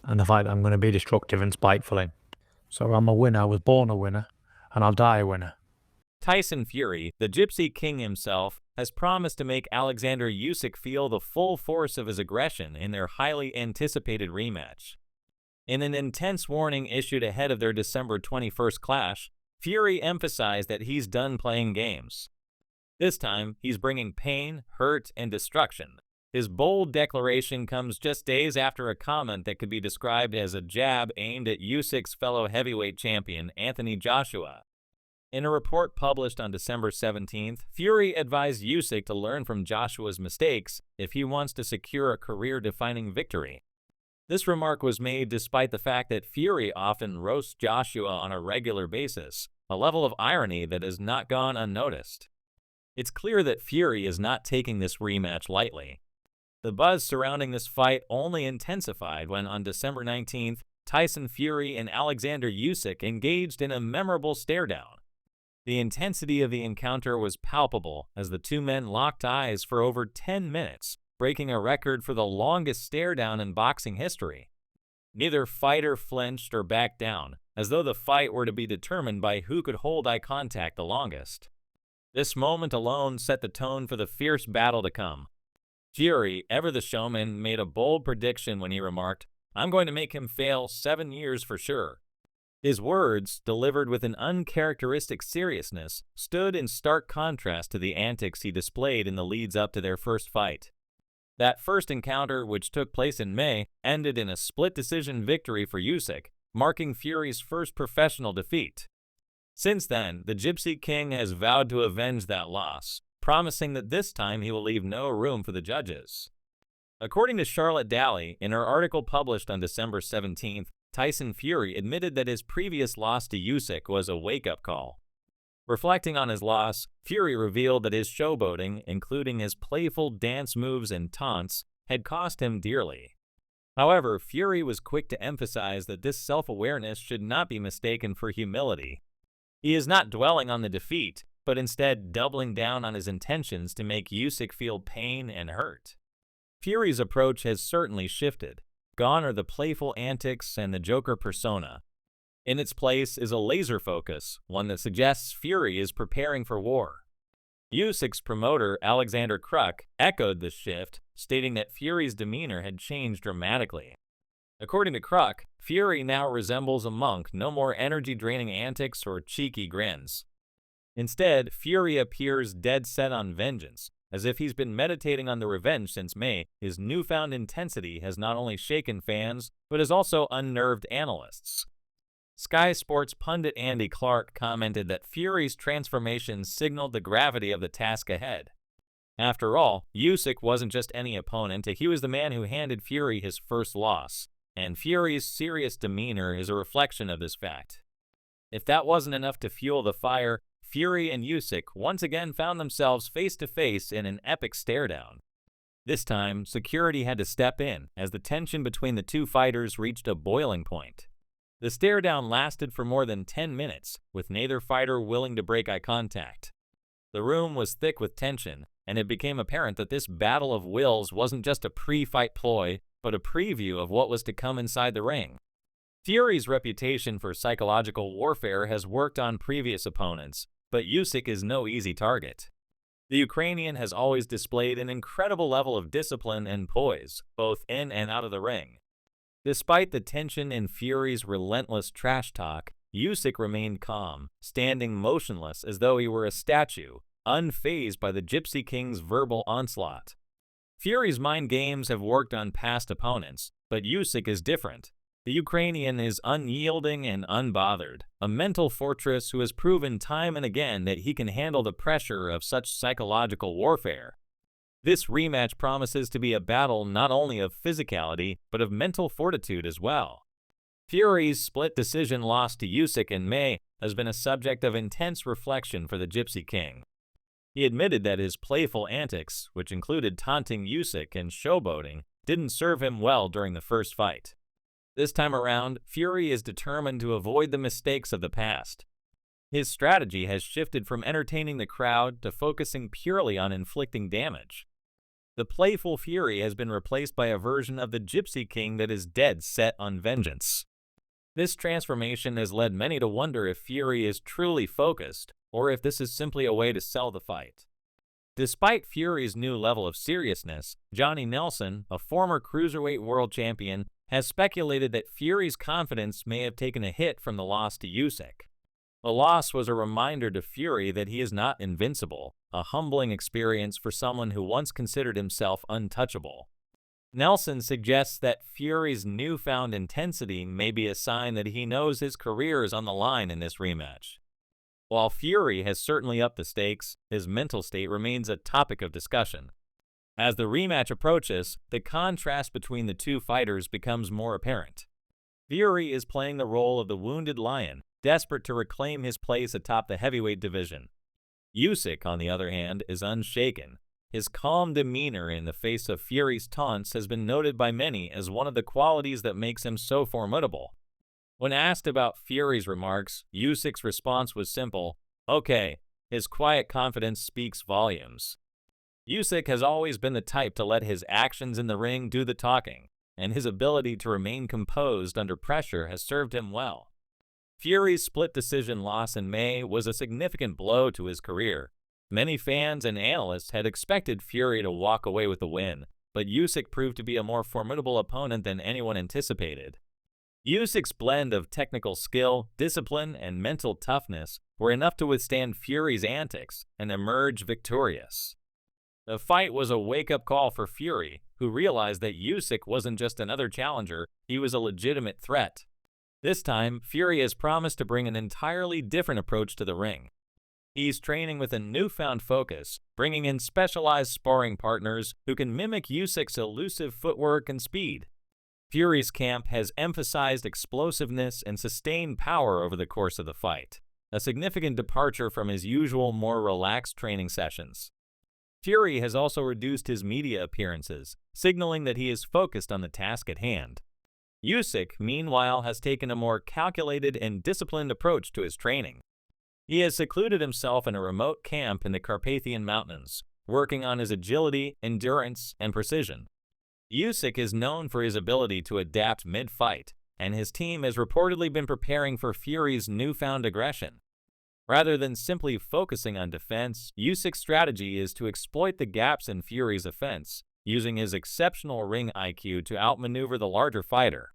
and the fact that I'm going to be destructive and spiteful in. So I'm a winner, I was born a winner, and I'll die a winner. Tyson Fury, the Gypsy King himself, has promised to make Oleksandr Usyk feel the full force of his aggression in their highly anticipated rematch. In an intense warning issued ahead of their December 21st clash, Fury emphasized that he's done playing games. This time, he's bringing pain, hurt, and destruction. His bold declaration comes just days after a comment that could be described as a jab aimed at Usyk's fellow heavyweight champion, Anthony Joshua. In a report published on December 17th, Fury advised Usyk to learn from Joshua's mistakes if he wants to secure a career-defining victory. This remark was made despite the fact that Fury often roasts Joshua on a regular basis, a level of irony that has not gone unnoticed. It's clear that Fury is not taking this rematch lightly. The buzz surrounding this fight only intensified when, on December 19th, Tyson Fury and Oleksandr Usyk engaged in a memorable staredown. The intensity of the encounter was palpable as the two men locked eyes for over 10 minutes, breaking a record for the longest staredown in boxing history. Neither fighter flinched or backed down, as though the fight were to be determined by who could hold eye contact the longest. This moment alone set the tone for the fierce battle to come. Fury, ever the showman, made a bold prediction when he remarked, "I'm going to make him fail 7 years for sure." His words, delivered with an uncharacteristic seriousness, stood in stark contrast to the antics he displayed in the leads up to their first fight. That first encounter, which took place in May, ended in a split-decision victory for Usyk, marking Fury's first professional defeat. Since then, the Gypsy King has vowed to avenge that loss, promising that this time he will leave no room for the judges. According to Charlotte Daly, in her article published on December 17th, Tyson Fury admitted that his previous loss to Usyk was a wake-up call. Reflecting on his loss, Fury revealed that his showboating, including his playful dance moves and taunts, had cost him dearly. However, Fury was quick to emphasize that this self-awareness should not be mistaken for humility. He is not dwelling on the defeat, but instead doubling down on his intentions to make Usyk feel pain and hurt. Fury's approach has certainly shifted. Gone are the playful antics and the Joker persona. In its place is a laser focus, one that suggests Fury is preparing for war. Usyk's promoter, Alexander Kruk, echoed this shift, stating that Fury's demeanor had changed dramatically. According to Kruk, Fury now resembles a monk, no more energy-draining antics or cheeky grins. Instead, Fury appears dead set on vengeance. As if he's been meditating on the revenge since May, his newfound intensity has not only shaken fans, but has also unnerved analysts. Sky Sports pundit Andy Clark commented that Fury's transformation signaled the gravity of the task ahead. After all, Usyk wasn't just any opponent, he was the man who handed Fury his first loss, and Fury's serious demeanor is a reflection of this fact. If that wasn't enough to fuel the fire, Fury and Usyk once again found themselves face-to-face in an epic staredown. This time, security had to step in as the tension between the two fighters reached a boiling point. The staredown lasted for more than 10 minutes, with neither fighter willing to break eye contact. The room was thick with tension, and it became apparent that this battle of wills wasn't just a pre-fight ploy, but a preview of what was to come inside the ring. Fury's reputation for psychological warfare has worked on previous opponents, but Usyk is no easy target. The Ukrainian has always displayed an incredible level of discipline and poise, both in and out of the ring. Despite the tension in Fury's relentless trash talk, Usyk remained calm, standing motionless as though he were a statue, unfazed by the Gypsy King's verbal onslaught. Fury's mind games have worked on past opponents, but Usyk is different. The Ukrainian is unyielding and unbothered, a mental fortress who has proven time and again that he can handle the pressure of such psychological warfare. This rematch promises to be a battle not only of physicality, but of mental fortitude as well. Fury's split decision loss to Usyk in May has been a subject of intense reflection for the Gypsy King. He admitted that his playful antics, which included taunting Usyk and showboating, didn't serve him well during the first fight. This time around, Fury is determined to avoid the mistakes of the past. His strategy has shifted from entertaining the crowd to focusing purely on inflicting damage. The playful Fury has been replaced by a version of the Gypsy King that is dead set on vengeance. This transformation has led many to wonder if Fury is truly focused, or if this is simply a way to sell the fight. Despite Fury's new level of seriousness, Johnny Nelson, a former cruiserweight world champion, has speculated that Fury's confidence may have taken a hit from the loss to Usyk. The loss was a reminder to Fury that he is not invincible, a humbling experience for someone who once considered himself untouchable. Nelson suggests that Fury's newfound intensity may be a sign that he knows his career is on the line in this rematch. While Fury has certainly upped the stakes, his mental state remains a topic of discussion. As the rematch approaches, the contrast between the two fighters becomes more apparent. Fury is playing the role of the wounded lion, desperate to reclaim his place atop the heavyweight division. Usyk, on the other hand, is unshaken. His calm demeanor in the face of Fury's taunts has been noted by many as one of the qualities that makes him so formidable. When asked about Fury's remarks, Usyk's response was simple, "Okay." His quiet confidence speaks volumes. Usyk has always been the type to let his actions in the ring do the talking, and his ability to remain composed under pressure has served him well. Fury's split decision loss in May was a significant blow to his career. Many fans and analysts had expected Fury to walk away with the win, but Usyk proved to be a more formidable opponent than anyone anticipated. Usyk's blend of technical skill, discipline, and mental toughness were enough to withstand Fury's antics and emerge victorious. The fight was a wake-up call for Fury, who realized that Usyk wasn't just another challenger, he was a legitimate threat. This time, Fury has promised to bring an entirely different approach to the ring. He's training with a newfound focus, bringing in specialized sparring partners who can mimic Usyk's elusive footwork and speed. Fury's camp has emphasized explosiveness and sustained power over the course of the fight, a significant departure from his usual more relaxed training sessions. Fury has also reduced his media appearances, signaling that he is focused on the task at hand. Usyk, meanwhile, has taken a more calculated and disciplined approach to his training. He has secluded himself in a remote camp in the Carpathian Mountains, working on his agility, endurance, and precision. Usyk is known for his ability to adapt mid-fight, and his team has reportedly been preparing for Fury's newfound aggression. Rather than simply focusing on defense, Usyk's strategy is to exploit the gaps in Fury's offense, using his exceptional ring IQ to outmaneuver the larger fighter.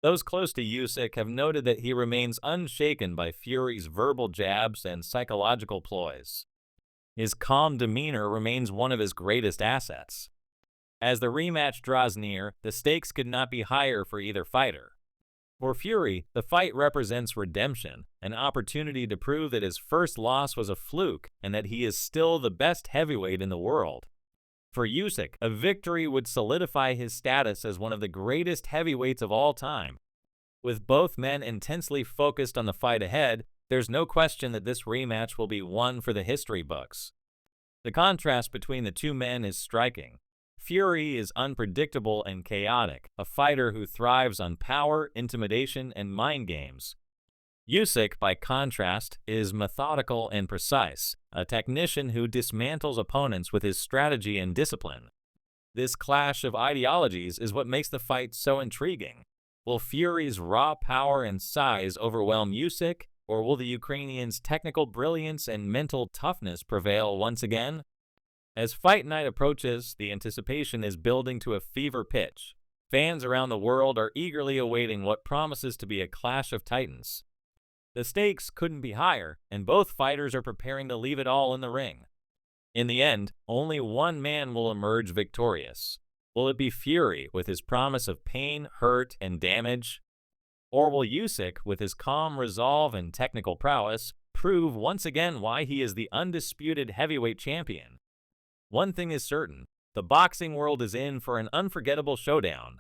Those close to Usyk have noted that he remains unshaken by Fury's verbal jabs and psychological ploys. His calm demeanor remains one of his greatest assets. As the rematch draws near, the stakes could not be higher for either fighter. For Fury, the fight represents redemption, an opportunity to prove that his first loss was a fluke and that he is still the best heavyweight in the world. For Usyk, a victory would solidify his status as one of the greatest heavyweights of all time. With both men intensely focused on the fight ahead, there's no question that this rematch will be one for the history books. The contrast between the two men is striking. Fury is unpredictable and chaotic, a fighter who thrives on power, intimidation, and mind games. Usyk, by contrast, is methodical and precise, a technician who dismantles opponents with his strategy and discipline. This clash of ideologies is what makes the fight so intriguing. Will Fury's raw power and size overwhelm Usyk, or will the Ukrainian's technical brilliance and mental toughness prevail once again? As fight night approaches, the anticipation is building to a fever pitch. Fans around the world are eagerly awaiting what promises to be a clash of titans. The stakes couldn't be higher, and both fighters are preparing to leave it all in the ring. In the end, only one man will emerge victorious. Will it be Fury with his promise of pain, hurt, and damage? Or will Usyk, with his calm resolve and technical prowess, prove once again why he is the undisputed heavyweight champion? One thing is certain, the boxing world is in for an unforgettable showdown.